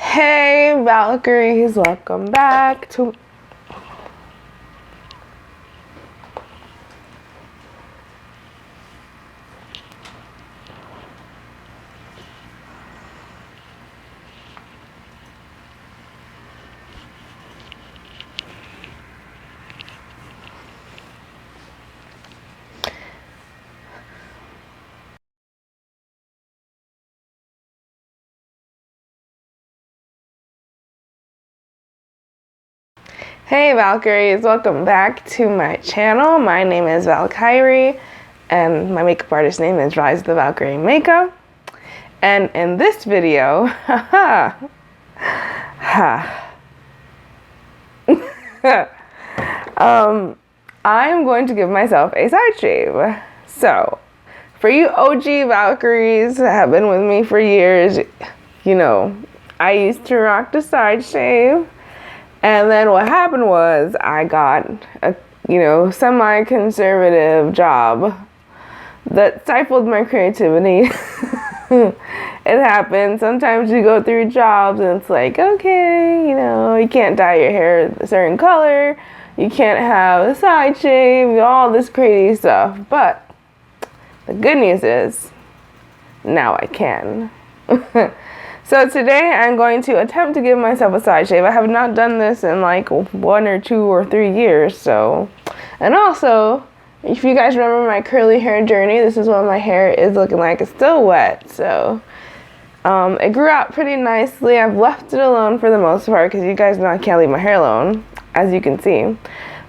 Hey Valkyries, welcome back to Hey Valkyries, welcome back to my channel. My name is Valkyrie and my makeup artist name is Rise the Valkyrie Makeup. And in this video, I'm going to give myself a side shave. So, for you OG Valkyries that have been with me for years, you know, I used to rock the side shave. And then what happened was I got a, semi-conservative job that stifled my creativity. It happens. Sometimes you go through jobs and it's like, okay, you can't dye your hair a certain color. You can't have a side shave, all this crazy stuff. But the good news is now I can. So today I'm going to attempt to give myself a side shave. I have not done this in like 1 or 2 or 3 years. So, and also, if you guys remember my curly hair journey, this is what my hair is looking like. It's still wet, so it grew out pretty nicely. I've left it alone for the most part because you guys know I can't leave my hair alone, as you can see.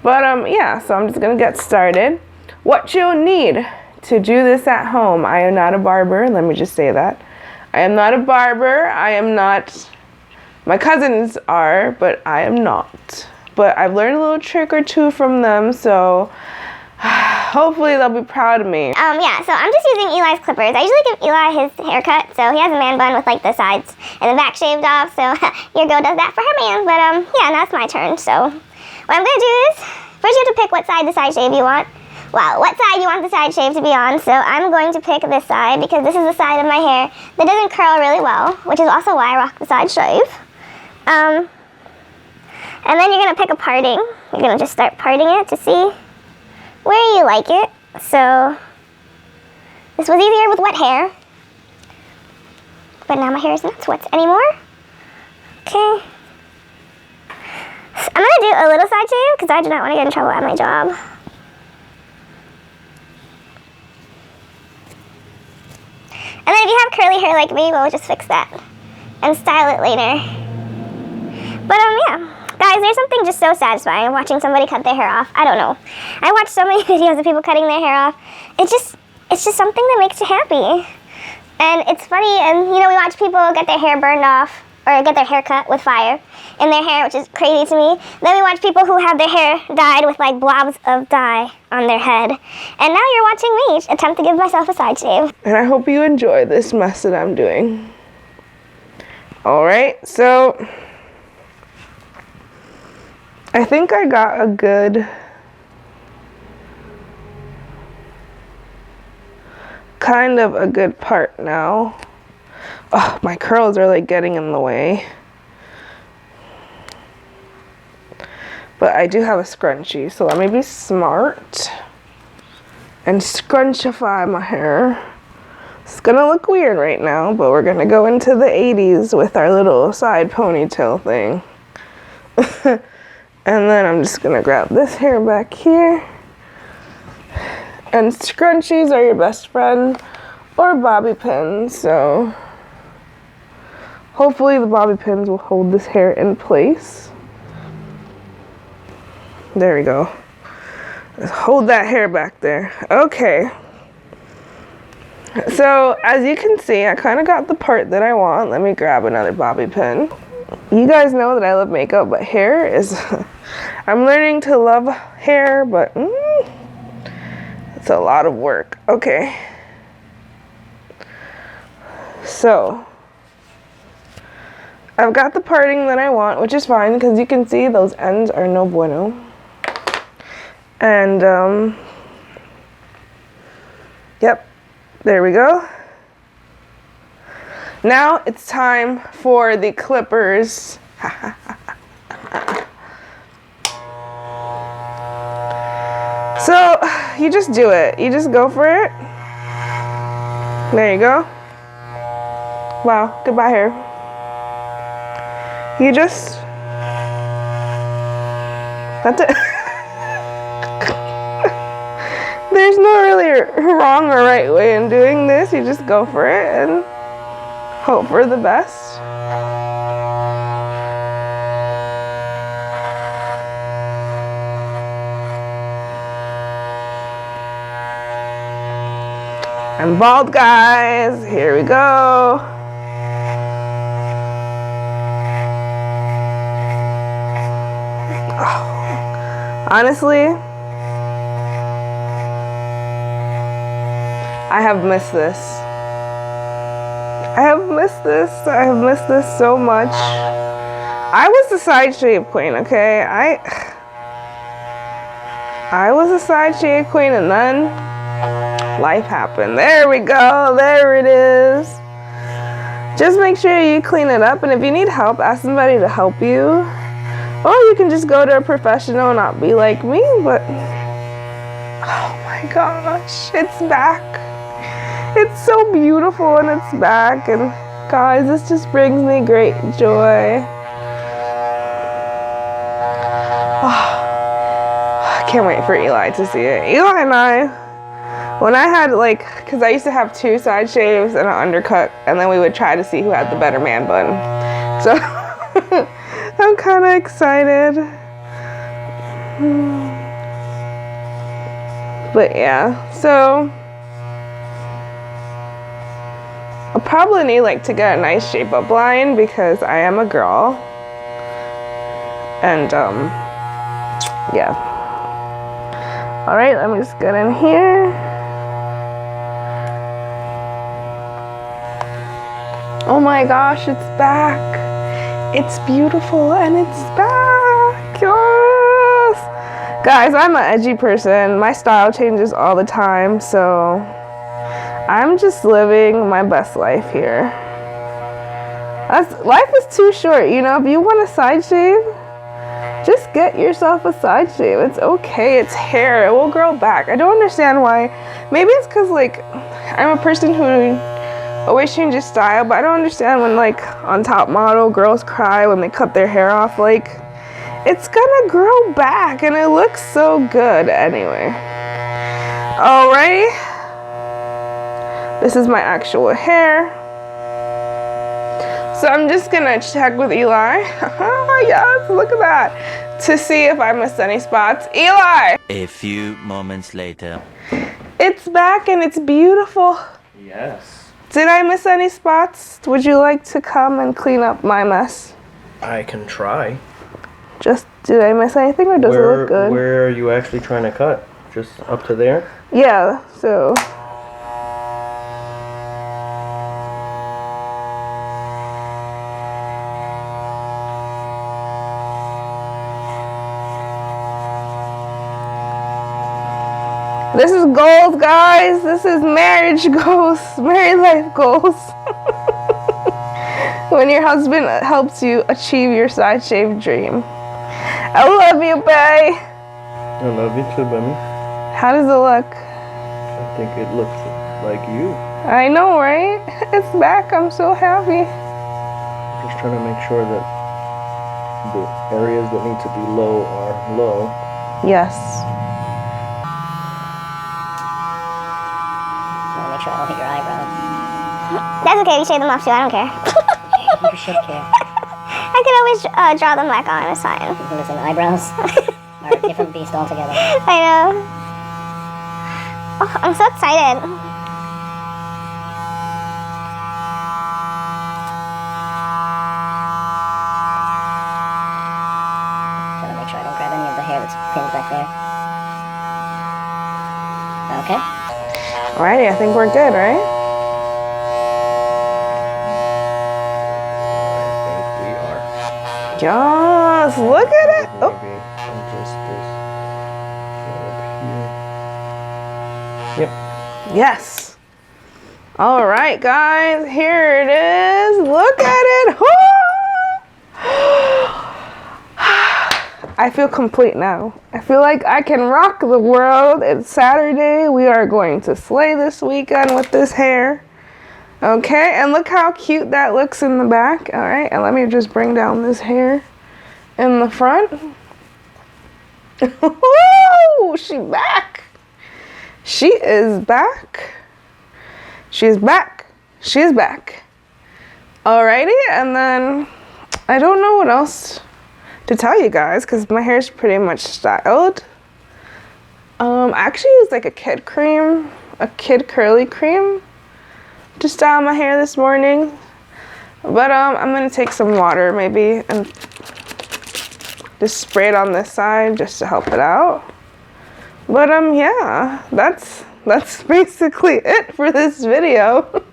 But yeah, so I'm just gonna get started. What you'll need to do this at home. I am not a barber. Let me just say that. I am not a barber. I am not, my cousins are, but I am not. But I've learned a little trick or two from them, so hopefully they'll be proud of me. Yeah, so I'm just using Eli's clippers. I usually give Eli his haircut, so he has a man bun with like the sides and the back shaved off, so your girl does that for her man. But yeah, now it's my turn, so what I'm gonna do is, first you have to pick what side the side shave you want. Well, what side you want the side shave to be on, so I'm going to pick this side because this is the side of my hair that doesn't curl really well, which is also why I rock the side shave. And then you're going to pick a parting. You're going to just start parting it to see where you like it. So, this was easier with wet hair, but now my hair is not wet anymore. Okay. So I'm going to do a little side shave because I do not want to get in trouble at my job. And then if you have curly hair like me, we'll just fix that and style it later. But yeah, guys, there's something just so satisfying watching somebody cut their hair off. I don't know. I watch so many videos of people cutting their hair off. It's just something that makes you happy. And it's funny, and we watch people get their hair burned off or get their hair cut with fire in their hair, which is crazy to me. Then we watch people who have their hair dyed with like blobs of dye on their head. And now you're watching me attempt to give myself a side shave. And I hope you enjoy this mess that I'm doing. Alright, so I think I got a good part now. Oh, my curls are like getting in the way. But I do have a scrunchie, so let me be smart and scrunchify my hair. It's gonna look weird right now, but we're gonna go into the 80s with our little side ponytail thing. And then I'm just gonna grab this hair back here. And scrunchies are your best friend, or bobby pins, so hopefully the bobby pins will hold this hair in place. There we go. Let's hold that hair back there. Okay. So as you can see, I kind of got the part that I want. Let me grab another bobby pin. You guys know that I love makeup, but hair is, I'm learning to love hair, but it's a lot of work. Okay. So I've got the parting that I want, which is fine because you can see those ends are no bueno. And yep, there we go. Now it's time for the clippers. So you just do it. You just go for it. There you go. Wow, goodbye hair. You just, that's it. There's no really wrong or right way in doing this. You just go for it and hope for the best. I'm bald, guys. Here we go. Oh. Honestly, I have missed this. I have missed this. I have missed this so much. I was the side shave queen, okay? I was a side shave queen, and then life happened. There we go. There it is. Just make sure you clean it up, and if you need help, ask somebody to help you. Or you can just go to a professional and not be like me, but oh my gosh, it's back. It's so beautiful and it's back, and guys, this just brings me great joy. Oh, I can't wait for Eli to see it. Eli and I, when I had because I used to have 2 side shaves and an undercut, and then we would try to see who had the better man bun. So I'm kind of excited. But yeah, so I'll probably need to get a nice shape up line because I am a girl. And yeah. All right, let me just get in here. Oh my gosh, it's back. It's beautiful and it's back. Yes. Guys, I'm an edgy person. My style changes all the time, so I'm just living my best life here. Life is too short, you know. If you want a side shave, just get yourself a side shave. It's okay. It's hair. It will grow back. I don't understand why. Maybe it's because I'm a person who always changes style, but I don't understand when on Top Model girls cry when they cut their hair off. It's gonna grow back and it looks so good anyway. Alrighty. This is my actual hair. So I'm just gonna check with Eli. Yes, look at that. To see if I missed any spots. Eli! A few moments later. It's back and it's beautiful. Yes. Did I miss any spots? Would you like to come and clean up my mess? I can try. Did I miss anything or does it look good? Where are you actually trying to cut? Just up to there? Yeah, so. This is goals, guys. This is marriage goals, married life goals. When your husband helps you achieve your side shave dream. I love you, bae. I love you too, baby. How does it look? I think it looks like you. I know, right? It's back. I'm so happy. Just trying to make sure that the areas that need to be low are low. Yes. Make sure I don't hit your eyebrows. That's okay, you shave them off too, I don't care. You should care. I could always draw them back on, it's fine. Listen, eyebrows are a different beast altogether. I know. Oh, I'm so excited. Trying to make sure I don't grab any of the hair that's pinned back there. Okay. Alrighty, I think we're good, right? Yes, look at it. Oh. Maybe adjust this up here. Yep. Yes. All right, guys, here it is. Look at it. I feel complete now. I feel like I can rock the world. It's Saturday. We are going to slay this weekend with this hair. Okay, and look how cute that looks in the back. All right, and let me just bring down this hair in the front. Oh, she back. She is back. She's back. She's back. Alrighty, and then I don't know what else to tell you guys because my hair's pretty much styled. I actually used like a kid cream, a kid curly cream to style my hair this morning. But I'm gonna take some water maybe and just spray it on this side just to help it out. But yeah, that's basically it for this video.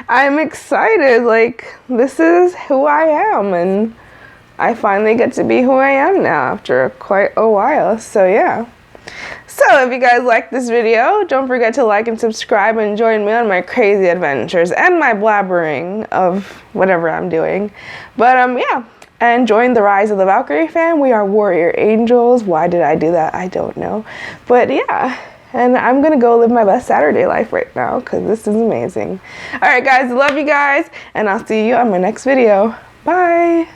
I'm excited, like this is who I am and I finally get to be who I am now after quite a while, so yeah. So if you guys like this video, don't forget to like and subscribe and join me on my crazy adventures and my blabbering of whatever I'm doing. But yeah, and join the rise of the Valkyrie fam. We are warrior angels. Why did I do that? I don't know. But yeah, and I'm gonna go live my best Saturday life right now because this is amazing. All right guys, love you guys, and I'll see you on my next video. Bye.